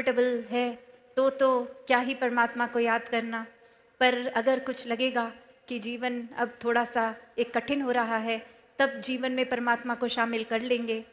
Comfortable है तो क्या ही परमात्मा को याद करना। पर अगर कुछ लगेगा कि जीवन अब थोड़ा सा एक कठिन हो रहा है, तब जीवन में परमात्मा को शामिल कर लेंगे।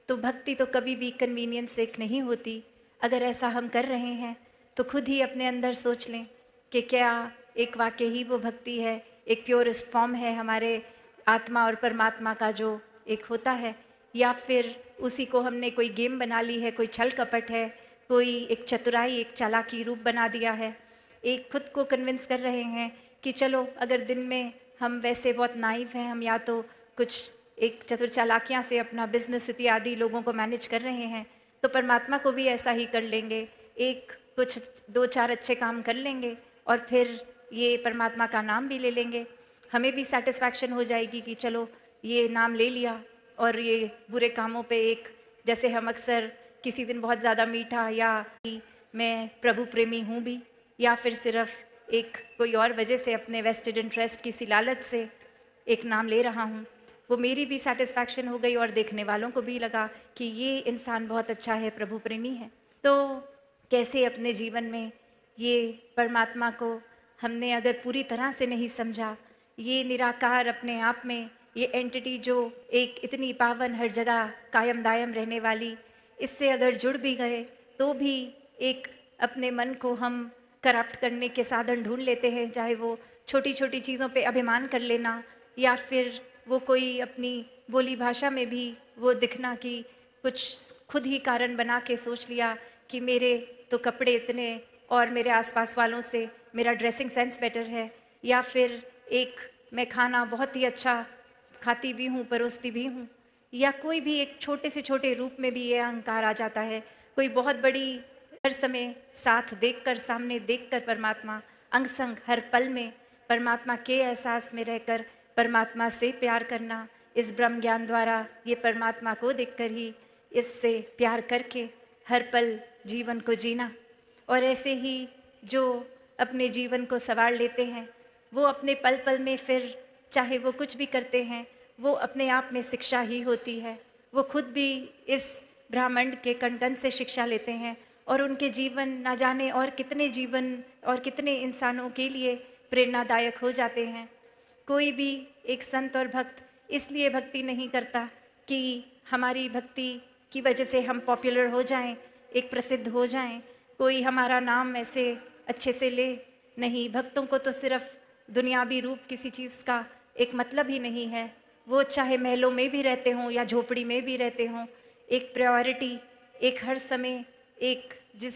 तो भक्ति तो कभी भी कन्वीनियंस से नहीं होती। अगर ऐसा हम कर रहे हैं तो खुद ही अपने अंदर सोच लें कि क्या एक वाकई ही वो भक्ति है, एक प्योरेस्ट फॉर्म है हमारे आत्मा और परमात्मा का जो एक होता है, या फिर उसी को हमने कोई गेम बना ली है, कोई छल कपट है, कोई एक चतुराई, एक चालाकी रूप बना दिया है। एक खुद को कन्विंस कर रहे हैं कि चलो अगर दिन में हम वैसे बहुत नाइव हैं, हम या तो कुछ एक चतुर चालाकियाँ से अपना बिजनेस इत्यादि लोगों को मैनेज कर रहे हैं, तो परमात्मा को भी ऐसा ही कर लेंगे। एक कुछ 2-4 अच्छे काम कर लेंगे और फिर ये परमात्मा का नाम भी ले लेंगे। हमें भी सेटिस्फैक्शन हो जाएगी कि चलो ये नाम ले लिया। और ये बुरे कामों पे एक, जैसे हम अक्सर किसी दिन बहुत ज़्यादा मीठा, या कि मैं प्रभु प्रेमी हूँ भी, या फिर सिर्फ एक कोई और वजह से अपने वेस्टेड इंटरेस्ट की सी लालच से एक नाम ले रहा हूँ, वो मेरी भी सेटिस्फैक्शन हो गई और देखने वालों को भी लगा कि ये इंसान बहुत अच्छा है, प्रभु प्रेमी है। तो कैसे अपने जीवन में ये परमात्मा को हमने अगर पूरी तरह से नहीं समझा, ये निराकार अपने आप में ये एंटिटी जो एक इतनी पावन, हर जगह कायम दायम रहने वाली, इससे अगर जुड़ भी गए तो भी एक अपने मन को हम करप्ट करने के साधन ढूंढ लेते हैं, चाहे वो छोटी छोटी चीज़ों पे अभिमान कर लेना, या फिर वो कोई अपनी बोली भाषा में भी वो दिखना कि कुछ खुद ही कारण बना के सोच लिया कि मेरे तो कपड़े इतने और मेरे आसपास वालों से मेरा ड्रेसिंग सेंस बेटर है, या फिर एक मैं खाना बहुत ही अच्छा खाती भी हूँ, परोसती भी हूँ, या कोई भी एक छोटे से छोटे रूप में भी ये अहंकार आ जाता है। कोई बहुत बड़ी हर समय साथ देखकर, सामने देखकर परमात्मा, अंग संग हर पल में परमात्मा के एहसास में रहकर परमात्मा से प्यार करना, इस ब्रह्म ज्ञान द्वारा ये परमात्मा को देखकर ही इससे प्यार करके हर पल जीवन को जीना। और ऐसे ही जो अपने जीवन को संवार लेते हैं, वो अपने पल पल में फिर चाहे वो कुछ भी करते हैं, वो अपने आप में शिक्षा ही होती है। वो खुद भी इस ब्रह्मांड के कण कण से शिक्षा लेते हैं, और उनके जीवन ना जाने और कितने जीवन और कितने इंसानों के लिए प्रेरणादायक हो जाते हैं। कोई भी एक संत और भक्त इसलिए भक्ति नहीं करता कि हमारी भक्ति की वजह से हम पॉपुलर हो जाएं, एक प्रसिद्ध हो जाएं, कोई हमारा नाम ऐसे अच्छे से ले। नहीं, भक्तों को तो सिर्फ दुनियावी रूप किसी चीज़ का एक मतलब ही नहीं है। वो चाहे महलों में भी रहते हों या झोपड़ी में भी रहते हों, एक प्रायोरिटी, एक हर समय एक जिस